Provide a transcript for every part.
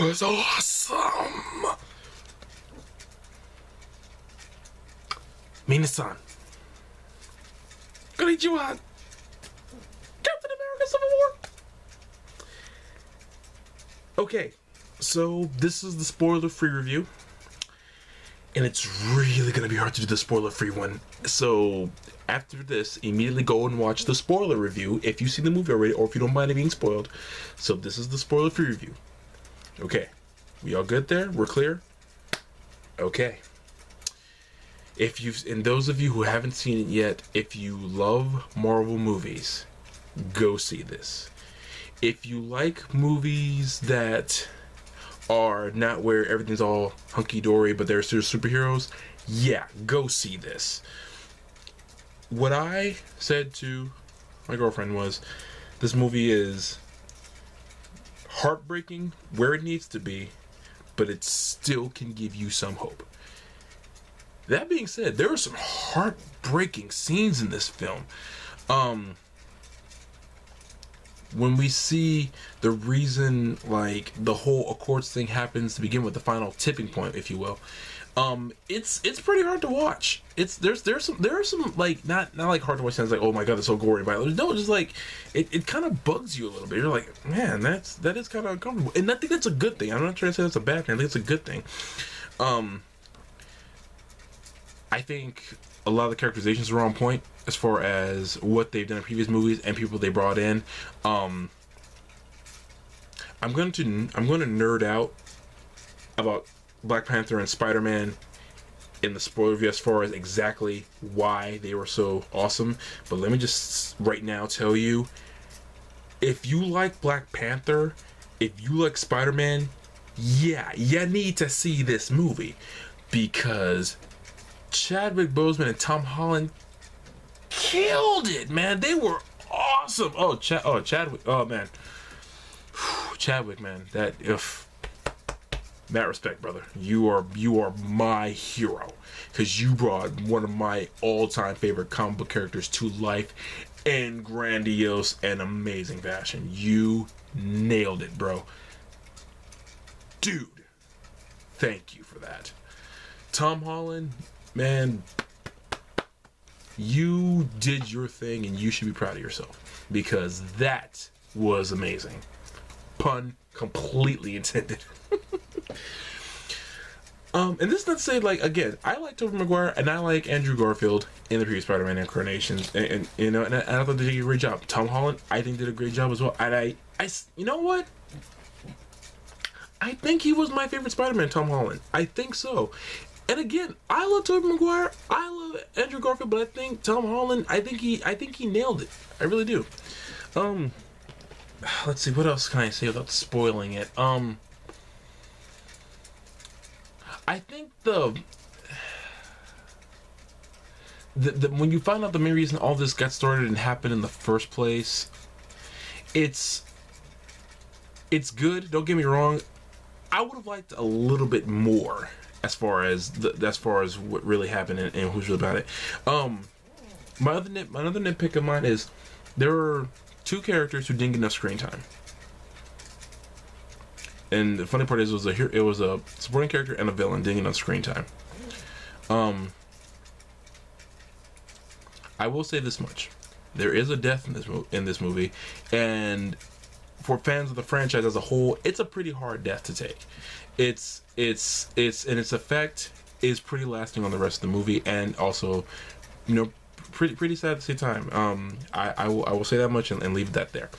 was awesome. Minasan. Konnichiwa. Captain America Civil War. Okay, so this is the spoiler-free review. And it's really going to be hard to do the spoiler-free one. So after this, immediately go and watch the spoiler review if you've seen the movie already or if you don't mind it being spoiled. So this is the spoiler-free review. Okay, we all good there? We're clear? Okay. And those of you who haven't seen it yet, if you love Marvel movies, go see this. If you like movies that are not where everything's all hunky-dory but they're still superheroes, yeah, go see this. What I said to my girlfriend was, this movie is heartbreaking where it needs to be, but it still can give you some hope. That being said, there are some heartbreaking scenes in this film. When we see the reason, like, the whole Accords thing happens to begin with, the final tipping point, if you will, it's pretty hard to watch. There are some like not like hard to watch scenes like, oh my god, it's so gory, but no, just like it kind of bugs you a little bit. You're like, man, that is kind of uncomfortable, and I think that's a good thing. I'm not trying to say that's a bad thing. I think it's a good thing. I think a lot of the characterizations are on point as far as what they've done in previous movies and people they brought in. I'm going to nerd out about Black Panther and Spider-Man in the spoiler review as far as exactly why they were so awesome. But let me just right now tell you, if you like Black Panther, if you like Spider-Man, yeah, you need to see this movie, because Chadwick Boseman and Tom Holland killed it, man. They were awesome. Chadwick. Oh man, Chadwick, man. That respect, brother. You are my hero, because you brought one of my all-time favorite comic book characters to life in grandiose and amazing fashion. You nailed it, bro. Dude, thank you for that. Tom Holland, man, you did your thing and you should be proud of yourself, because that was amazing. Pun completely intended. And this is not to say, like, again, I like Tobey Maguire and I like Andrew Garfield in the previous Spider-Man incarnations, and you know, and I thought they did a great job. Tom Holland, I think, did a great job as well. And I you know what? I think he was my favorite Spider-Man, Tom Holland. I think so. And again, I love Tobey Maguire, I love Andrew Garfield, but I think Tom Holland, I think he nailed it. I really do. Let's see, what else can I say without spoiling it? I think the when you find out the main reason all this got started and happened in the first place, it's good. Don't get me wrong. I would have liked a little bit more as far as what really happened and who's really about it. My other nitpick of mine is there were two characters who didn't get enough screen time. And the funny part is, it was a supporting character and a villain didn't get enough screen time. I will say this much: there is a death in this movie, and for fans of the franchise as a whole, it's a pretty hard death to take. It's and its effect is pretty lasting on the rest of the movie, and also, you know, pretty sad at the same time. I will say that much and leave that there.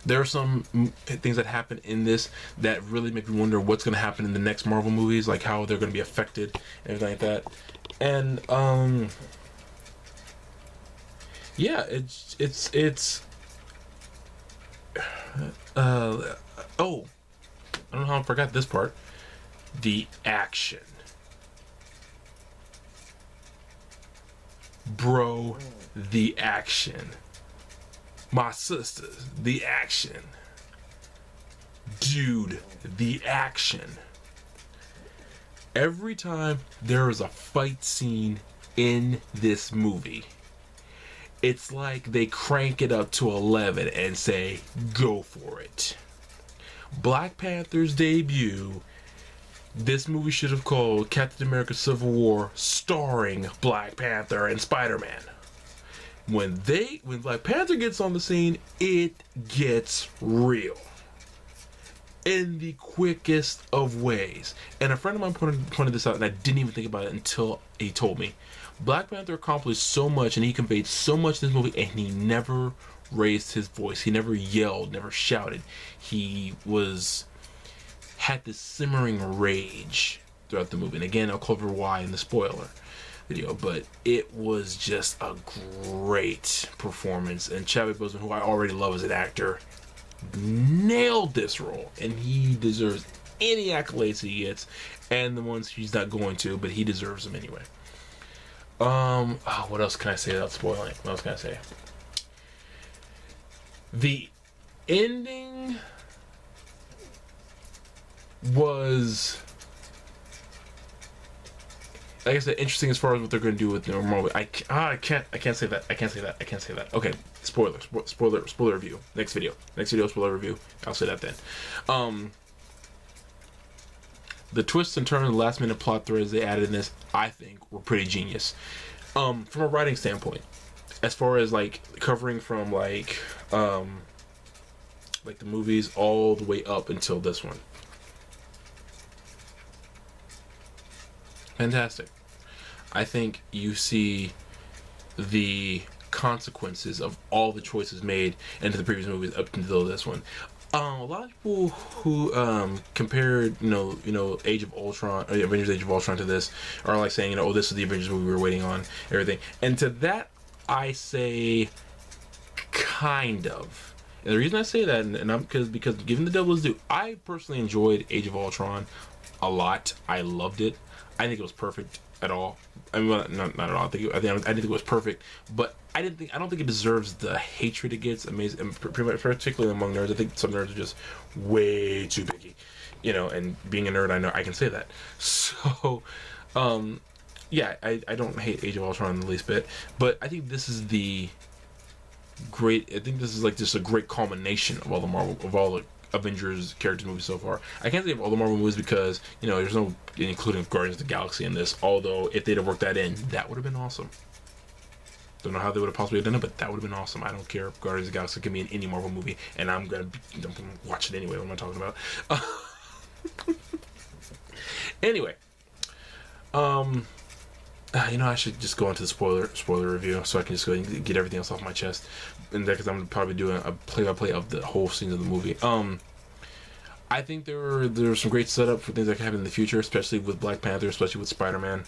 There are some things that happen in this that really make me wonder what's going to happen in the next Marvel movies, like how they're going to be affected and everything like that. And yeah, it's oh, I don't know how I forgot this part. The action, bro. The action. My sisters, the action. Dude, the action. Every time there is a fight scene in this movie, it's like they crank it up to 11 and say, go for it. Black Panther's debut, this movie should have called Captain America Civil War starring Black Panther and Spider-Man. When Black Panther gets on the scene, it gets real. In the quickest of ways. And a friend of mine pointed this out, and I didn't even think about it until he told me. Black Panther accomplished so much, and he conveyed so much in this movie, and he never raised his voice. He never yelled, never shouted. He had this simmering rage throughout the movie. And again, I'll cover why in the spoiler video, but it was just a great performance. And Chadwick Boseman, who I already love as an actor, nailed this role, and he deserves any accolades he gets, and the ones he's not going to, but he deserves them anyway. What else can I say without spoiling? What else can I say? The ending was, like I said, interesting as far as what they're going to do with the Marvel. I can't say that. Okay, spoiler review. Next video, spoiler review. I'll say that then. The twists and turns, the last minute plot threads they added in this, I think, were pretty genius. From a writing standpoint, as far as like covering from like the movies all the way up until this one. Fantastic. I think you see the consequences of all the choices made into the previous movies up until this one. A lot of people who compared, Age of Ultron, or Avengers Age of Ultron to this, are like saying, oh, this is the Avengers movie we were waiting on, everything. And to that, I say, kind of. And the reason I say that, and I'm because given the devil is due, I personally enjoyed Age of Ultron a lot. I loved it. I think it was perfect at all. I mean, not at all. I didn't think it was perfect, but I don't think it deserves the hatred it gets. Amazing, and particularly among nerds. I think some nerds are just way too picky, And being a nerd, I know I can say that. So, yeah, I don't hate Age of Ultron in the least bit, but I think this is like just a great culmination of all the Avengers character movies so far. I can't say of all the Marvel movies because there's no including Guardians of the Galaxy in this, although if they'd have worked that in, that would have been awesome. Don't know how they would have possibly done it, but that would have been awesome. I don't care if Guardians of the Galaxy can be in any Marvel movie, and I'm gonna watch it anyway. What am I talking about? Anyway, I should just go into the spoiler review so I can just go and get everything else off my chest. And because I'm probably doing a play-by-play of the whole scene of the movie. I think there was some great setup for things that can happen in the future, especially with Black Panther, especially with Spider-Man.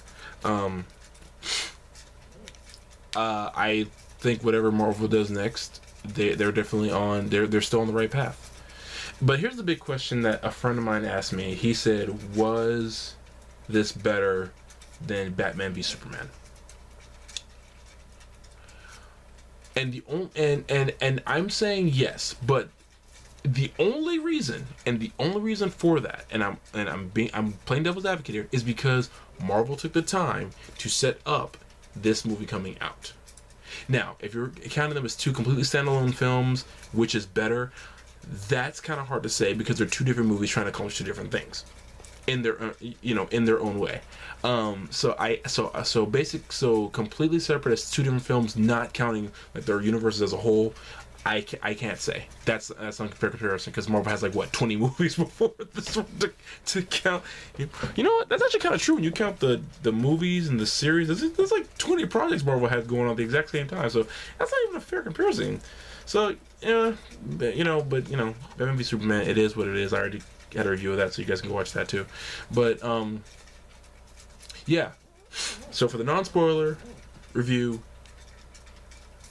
I think whatever Marvel does next, they're definitely on. They're still on the right path. But here's the big question that a friend of mine asked me. He said, "Was this better than Batman v Superman?" And I'm saying yes, but the only reason for that, and I'm playing devil's advocate here, is because Marvel took the time to set up this movie coming out. Now, if you're counting them as two completely standalone films, which is better, that's kind of hard to say because they're two different movies trying to accomplish two different things in their own way. So completely separate as two different films, not counting like their universes as a whole. I can't say that's not a fair comparison because Marvel has 20 movies before this one to count. You know what? That's actually kind of true when you count the movies and the series. There's like 20 projects Marvel has going on at the exact same time. So that's not even a fair comparison. So Batman v Superman, it is what it is. I already had a review of that, so you guys can go watch that too. But yeah. So for the non-spoiler review,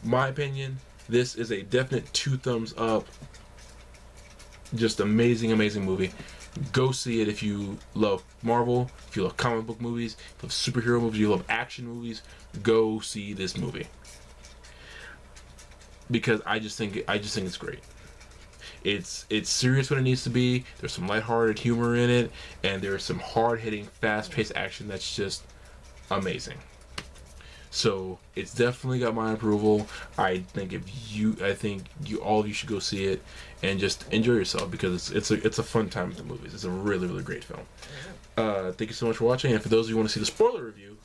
my opinion, this is a definite 2 thumbs up. Just amazing movie. Go see it if you love Marvel, if you love comic book movies, if you love superhero movies, you love action movies. Go see this movie because I just think it's great. It's serious when it needs to be. There's some lighthearted humor in it, and there's some hard-hitting, fast-paced action that's just amazing. So it's definitely got my approval. I think all of you should go see it and just enjoy yourself, because it's a fun time at the movies. It's a really, really great film. Thank you so much for watching, and for those of you who want to see the spoiler review,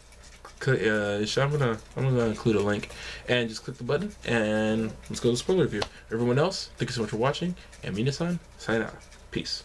I'm gonna include a link, and just click the button and let's go to the spoiler review. Everyone else, thank you so much for watching, and Mina-san, sayonara. Peace.